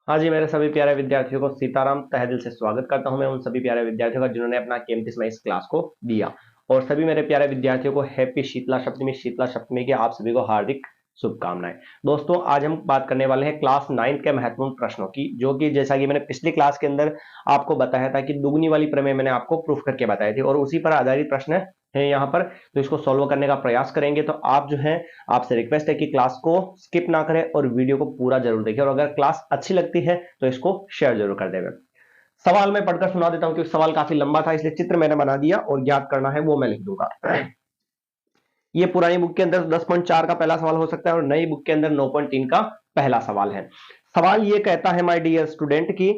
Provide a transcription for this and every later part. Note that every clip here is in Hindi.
हाँ जी, मेरे सभी प्यारे विद्यार्थियों को सीताराम तहे दिल से स्वागत करता हूं मैं उन सभी प्यारे विद्यार्थियों का जिन्होंने अपना कीमती समय इस क्लास को दिया। और सभी मेरे प्यारे विद्यार्थियों को हैप्पी शीतला सप्तमी की आप सभी को हार्दिक शुभकामनाएं। दोस्तों, आज हम बात करने वाले हैं क्लास 9 के महत्वपूर्ण प्रश्नों की, जो कि जैसा कि मैंने पिछली क्लास के अंदर आपको बताया था कि दुगनी वाली प्रमेय मैंने आपको प्रूफ करके बताई थी और उसी पर आधारित प्रश्न है यहाँ पर। तो इसको सॉल्व करने का प्रयास करेंगे। तो आप जो है, आपसे रिक्वेस्ट है कि क्लास को स्किप ना करें और वीडियो को पूरा जरूर देखें, और अगर क्लास अच्छी लगती है तो इसको शेयर जरूर कर देवें। सवाल मैं पढ़कर सुना देता हूं क्योंकि सवाल काफी लंबा था, इसलिए चित्र मैंने बना दिया और ज्ञात करना है वो मैं लिख दूंगा। ये पुरानी बुक के अंदर 10.4 का पहला सवाल हो सकता है और नई बुक के अंदर 9.3 का पहला सवाल है। सवाल ये कहता है माय डियर स्टूडेंट की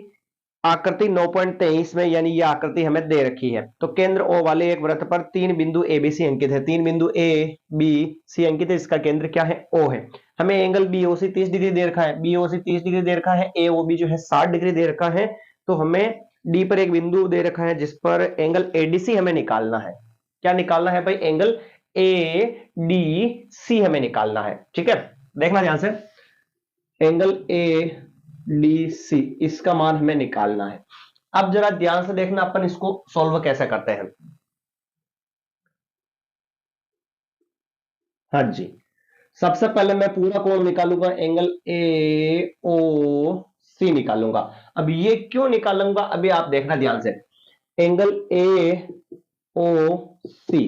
आकृति 9.23 में, यानी ये आकृति हमें दे रखी है, तो केंद्र ओ वाले एक वृत्त पर तीन बिंदु ए बी सी अंकित है। तीन बिंदु ए बी सी अंकित है, इसका केंद्र क्या है? ओ है। हमें angle B O C 30 degree दे रखा है, बी ओ सी 30 डिग्री दे रखा है, ए ओ बी जो है 60 डिग्री दे रखा है। तो हमें डी पर एक बिंदु दे रखा है जिस पर एंगल एडीसी हमें निकालना है। क्या निकालना है भाई? एंगल ए डी सी हमें निकालना है। ठीक है, देखना ध्यान से। एंगल ए डी सी, इसका मान हमें निकालना है। अब जरा ध्यान से देखना अपन इसको सॉल्व कैसे करते हैं। हाँ जी, सबसे पहले मैं पूरा कोण निकालूंगा, एंगल ए ओ सी निकालूंगा। अब ये क्यों निकालूंगा अभी आप देखना ध्यान से। Angle A O C,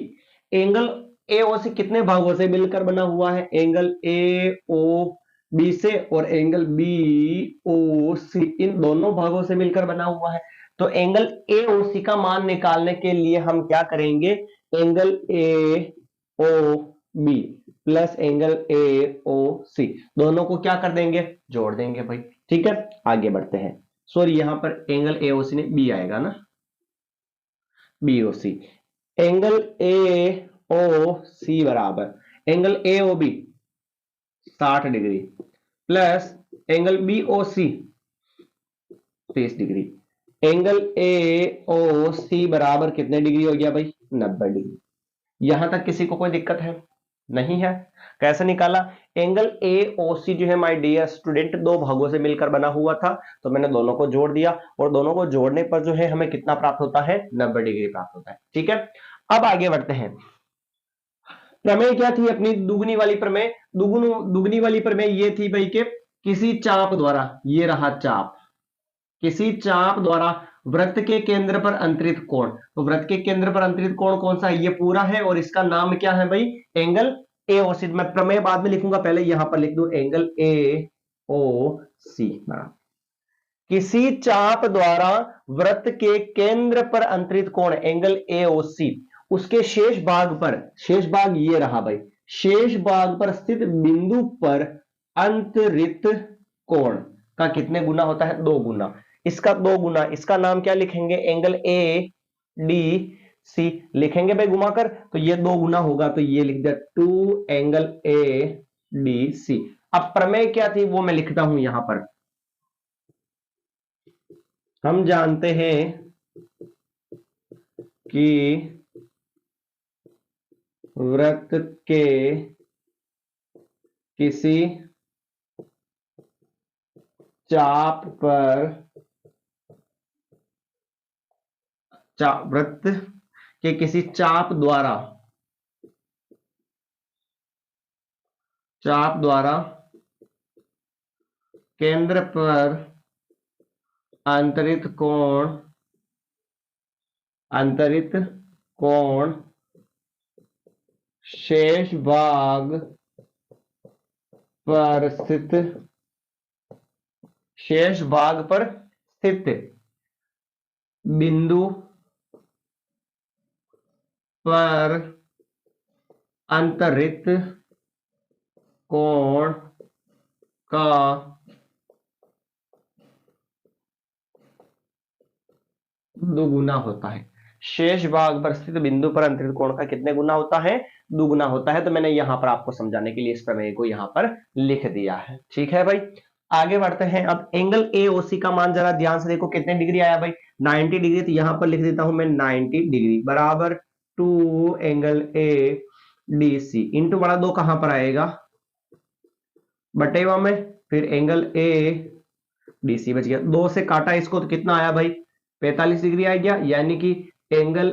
angle A O सी कितने भागों से मिलकर बना हुआ है? एंगल ए ओ बी से और एंगल बी ओ सी, इन दोनों भागों से मिलकर बना हुआ है। तो एंगल ए ओ सी का मान निकालने के लिए हम क्या करेंगे? Angle A O B plus angle A O C, दोनों को क्या कर देंगे? जोड़ देंगे भाई। ठीक है, आगे बढ़ते हैं। सॉरी, यहां पर एंगल ए ओ सी ने बी आएगा ना, B O C. Angle A O C बराबर angle A O B 60 degree plus angle B O C 30 degree. Angle A O C बराबर कितने डिग्री हो गया भाई? 90 डिग्री। यहां तक किसी को कोई दिक्कत है? नहीं है। कैसे निकाला? एंगल ए ओ सी जो है माय डियर स्टूडेंट दो भागों से मिलकर बना हुआ था, तो मैंने दोनों को जोड़ दिया और दोनों को जोड़ने पर जो है हमें कितना प्राप्त होता है? 90 डिग्री प्राप्त होता है। ठीक है, अब आगे बढ़ते हैं। प्रमेय क्या थी अपनी? दुगनी वाली प्रमेय। दुगनी वाली प्रमेय ये थी भाई कि किसी चाप द्वारा, ये रहा चाप, किसी चाप द्वारा वृत्त के केंद्र पर अंतरित कोण। तो वृत्त के केंद्र पर अंतरित कोण कौन सा है? ये पूरा है और इसका नाम क्या है भाई? एंगल ए ओ सी। मैं प्रमेय बाद में लिखूंगा, पहले यहां पर लिख दूं एंगल ए ओ सी। किसी चाप द्वारा वृत्त के केंद्र पर अंतरित कोण एंगल ए ओ सी, उसके शेष भाग पर, शेष भाग ये रहा भाई, शेष भाग पर स्थित बिंदु पर अंतरित कोण का कितने गुना होता है? 2 गुना। इसका 2 गुना, इसका नाम क्या लिखेंगे? एंगल ए डी सी लिखेंगे भाई घुमाकर। तो ये 2 गुना होगा, तो ये लिख दिया 2 एंगल ए डी सी। अब प्रमेय क्या थी वो मैं लिखता हूं यहां पर। हम जानते हैं कि वृत्त के किसी चाप पर, वृत्त के किसी चाप द्वारा, चाप द्वारा केंद्र पर अंतरित कोण, अंतरित कोण शेष भाग पर स्थित, शेष भाग पर स्थित बिंदु पर अंतरित कोण का दुगुना होता है। शेष भाग पर स्थित बिंदु पर अंतरित कोण का कितने गुना होता है? दुगुना होता है। तो मैंने यहां पर आपको समझाने के लिए इस प्रमेय को यहां पर लिख दिया है। ठीक है भाई, आगे बढ़ते हैं। अब एंगल ए ओ सी का मान जरा ध्यान से देखो, कितने डिग्री आया भाई? 90 डिग्री। तो यहां पर लिख देता हूं मैं 90 डिग्री बराबर 2 angle A D C into बड़ा 2 कहां पर आएगा? बटेवा में। फिर एंगल ए DC बच गया, 2 से काटा इसको तो कितना आया भाई 45 डिग्री आ गया, यानी कि एंगल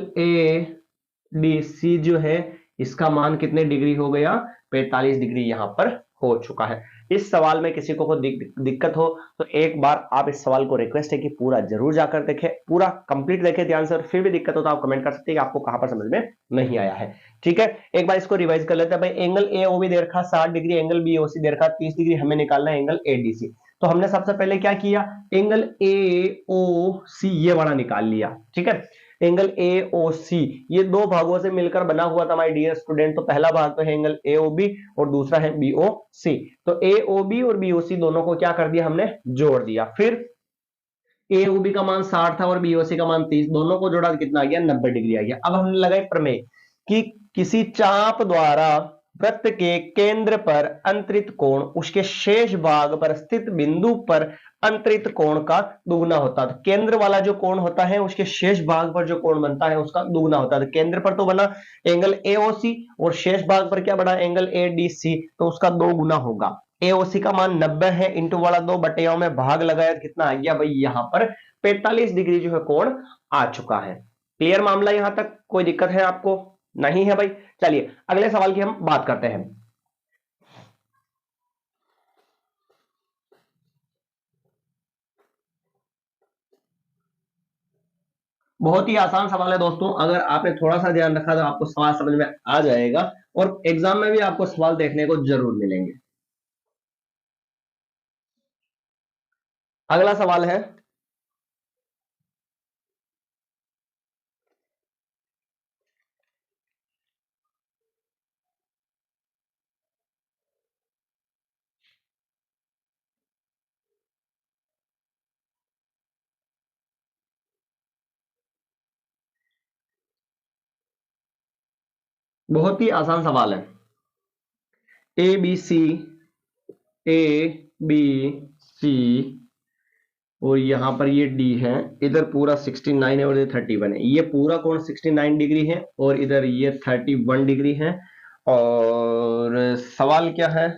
ADC जो है इसका मान कितने डिग्री हो गया 45 डिग्री यहां पर हो चुका है। इस सवाल में किसी को दिक्कत हो तो एक बार आप इस सवाल को रिक्वेस्ट है कि पूरा जरूर जाकर देखें, पूरा कंप्लीट देखें ध्यान से, और फिर भी दिक्कत हो तो आप कमेंट कर सकते हैं कि आपको कहां पर समझ में नहीं आया है। ठीक है, एक बार इसको रिवाइज कर लेते हैं भाई। एंगल AOB दे रखा 60 डिग्री, एंगल BOC दे रखा 30 डिग्री, हमें निकालना है एंगल ADC। तो हमने सबसे पहले क्या किया, एंगल AOC ये वाला निकाल लिया। ठीक है, एंगल AOC ये दो भागों से मिलकर बना हुआ था माय डियर स्टूडेंट। तो पहला भाग तो है एंगल AOB और दूसरा है BOC। तो AOB और BOC दोनों को क्या कर दिया हमने, जोड़ दिया। फिर AOB का मान 60 था और BOC का मान 30, दोनों को जोड़ा कितना आ गया 90 डिग्री आ गया। अब हमने लगाए प्रमेय कि किसी चाप द्वारा वृत्त के केंद्र पर अंतरित कोण उसके शेष भाग पर स्थित बिंदु पर अंतरित कोण का दुगुना होता है। केंद्र वाला जो कोण होता है उसके शेष भाग पर जो कोण बनता है उसका दुगुना होता है। केंद्र पर तो बना एंगल AOC और शेष भाग पर क्या बना एंगल ADC, तो उसका 2 गुना होगा। AOC का मान 90 है, इंटू वाला 2 बटे में भाग लगाया तो कितना आ गया भाई यहां पर 45 डिग्री जो है कोण आ चुका है। क्लियर मामला, यहां तक कोई दिक्कत है आपको नहीं है भाई। चलिए अगले सवाल की हम बात करते हैं। बहुत ही आसान सवाल है दोस्तों, अगर आपने थोड़ा सा ध्यान रखा तो आपको सवाल समझ में आ जाएगा और एग्जाम में भी आपको सवाल देखने को जरूर मिलेंगे। अगला सवाल है, बहुत ही आसान सवाल है। ABC और यहां पर ये D है, इधर पूरा 69 है और इधर 31 है। ये पूरा कोण 69 डिग्री है और इधर ये 31 डिग्री है। और सवाल क्या है,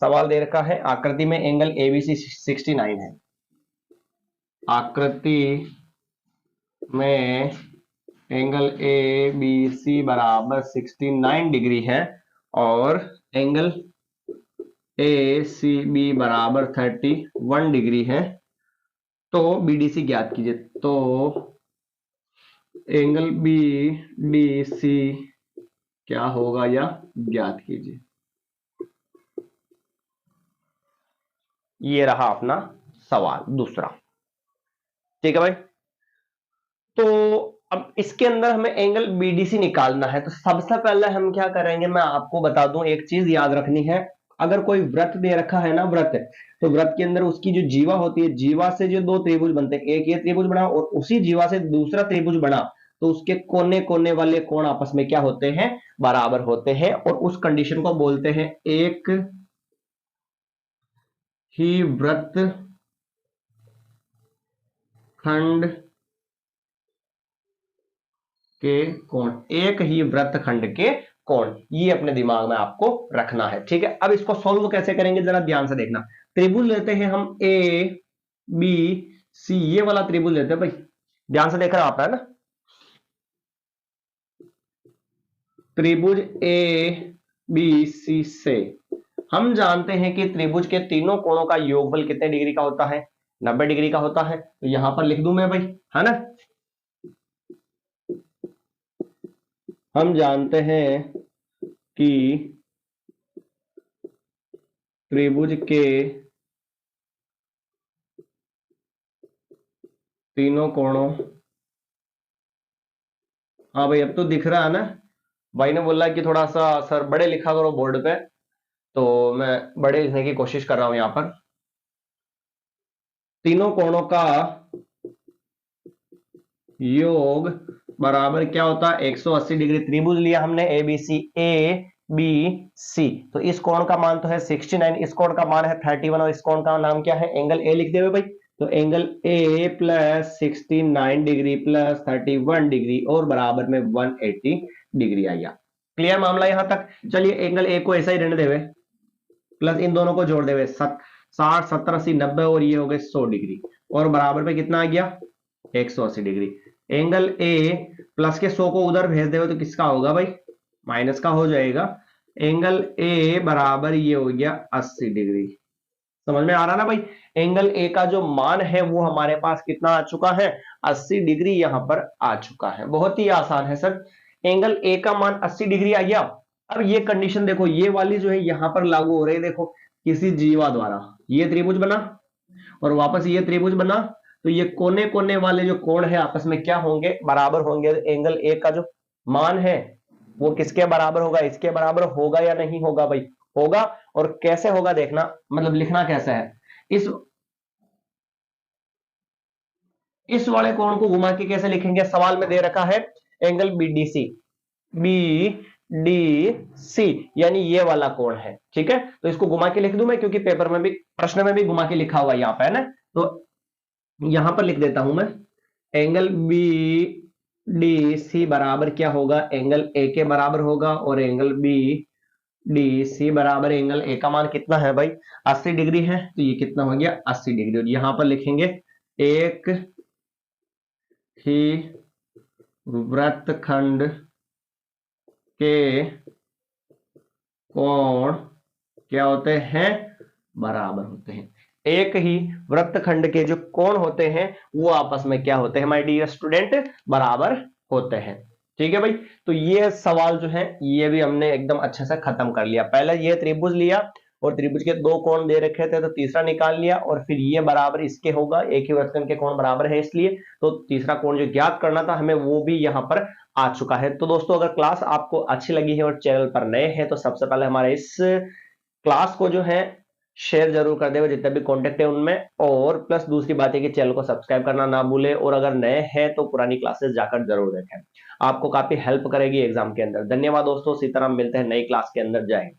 सवाल दे रखा है आकृति में एंगल ABC 69 है। आकृति में एंगल ABC बराबर 69 डिग्री है और एंगल ACB बराबर 31 डिग्री है। तो BDC ज्ञात कीजिए। तो एंगल BDC क्या होगा या ज्ञात कीजिए। ये रहा अपना सवाल दूसरा। ठीक है भाई, तो अब इसके अंदर हमें एंगल BDC निकालना है। तो सबसे पहले हम क्या करेंगे, मैं आपको बता दूं, एक चीज याद रखनी है। अगर कोई वृत्त दे रखा है ना, वृत्त, तो वृत्त के अंदर उसकी जो जीवा होती है, जीवा से जो दो त्रिभुज बनते हैं, एक ये त्रिभुज बना और उसी जीवा से दूसरा त्रिभुज बना, तो उसके कोने कोने वाले कोण आपस में क्या होते हैं, बराबर होते हैं। और उस कंडीशन को बोलते हैं एक ही वृत्त खंड के कोण, एक ही वृत्तखंड के कोण, ये अपने दिमाग में आपको रखना है। ठीक है, अब इसको सॉल्व कैसे करेंगे जरा ध्यान से देखना। त्रिभुज लेते हैं हम ABC, ये वाला त्रिभुज लेते हैं भाई, ध्यान से देखना आप है ना। त्रिभुज ABC से हम जानते हैं कि त्रिभुज के तीनों कोणों का योगफल कितने डिग्री का होता है, 90 डिग्री का होता है। तो यहां पर लिख दूं मैं भाई, है ना। हम जानते हैं कि त्रिभुज के तीनों कोणों, हाँ भाई अब तो दिख रहा है ना। भाई ने बोला कि थोड़ा सा सर बड़े लिखा करो बोर्ड पे, तो मैं बड़े लिखने की कोशिश कर रहा हूं। यहां पर तीनों कोणों का योग बराबर क्या होता है 180 डिग्री। त्रिभुज लिया हमने ABC, तो इस कोण का मान तो है 69, इस कोण का मान है 31 और इस कोण का नाम क्या है, एंगल A लिख देवे भाई। तो angle A plus 69 degree plus 31 degree और बराबर में 180 डिग्री आया। क्लियर मामला यहां तक। चलिए एंगल A को ऐसा ही रहने देवे, प्लस इन दोनों को जोड़ देवे 60 70 80 90 और ये हो गए 100 डिग्री और बराबर पे कितना आ गया 180 डिग्री। एंगल ए प्लस के 100 को उधर भेज देगा तो किसका होगा भाई माइनस का हो जाएगा। एंगल ए बराबर ये हो गया 80 डिग्री। समझ में आ रहा ना भाई। एंगल ए का जो मान है वो हमारे पास कितना आ चुका है 80 डिग्री यहां पर आ चुका है। बहुत ही आसान है सर। एंगल ए का मान 80 डिग्री आ गया। अब ये कंडीशन देखो ये वाली जो है यहां पर लागू हो रही है। देखो किसी जीवा द्वारा ये त्रिभुज बना और वापस ये त्रिभुज बना तो ये कोने कोने वाले जो कोण है आपस में क्या होंगे बराबर होंगे। एंगल ए का जो मान है वो किसके बराबर होगा इसके बराबर होगा या नहीं होगा भाई होगा। और कैसे होगा देखना मतलब लिखना कैसे है इस वाले कोण को घुमा के कैसे लिखेंगे। सवाल में दे रखा है एंगल बीडीसी बीडीसी यानी ये वाला कोण है ठीक है। तो इसको घुमा के लिख दूं मैं क्योंकि पेपर में भी प्रश्न में भी घुमा के लिखा हुआ यहां पे है ना। तो यहां पर लिख देता हूं मैं एंगल बी डी सी बराबर क्या होगा एंगल ए के बराबर होगा और एंगल बी डी सी बराबर एंगल ए का मान कितना है भाई 80 डिग्री है। तो ये कितना हो गया 80 डिग्री और यहां पर लिखेंगे एक ही वृत्तखंड के कोण क्या होते हैं बराबर होते हैं। एक ही वृत्तखंड के जो कोण होते हैं वो आपस में क्या होते हैं माय डियर स्टूडेंट बराबर होते हैं। ठीक है भाई। तो ये सवाल जो है ये भी हमने एकदम अच्छे से खत्म कर लिया। पहले ये त्रिभुज लिया और त्रिभुज के दो कोण दे रखे थे तो तीसरा निकाल लिया और फिर ये बराबर इसके होगा एक ही वृत्तखंड के कोण बराबर है इसलिए तो तीसरा कोण जो ज्ञात करना था हमें वो भी यहां पर आ चुका है। तो दोस्तों अगर क्लास आपको अच्छी लगी है और चैनल पर नए हैं तो सबसे पहले हमारे इस क्लास को जो है शेयर जरूर कर देगा जितने भी कॉन्टेक्ट है उनमें। और प्लस दूसरी बात है कि चैनल को सब्सक्राइब करना ना भूले और अगर नए हैं तो पुरानी क्लासेस जाकर जरूर देखें आपको काफी हेल्प करेगी एग्जाम के अंदर। धन्यवाद दोस्तों। इसी तरह मिलते हैं नई क्लास के अंदर। जय हिंद।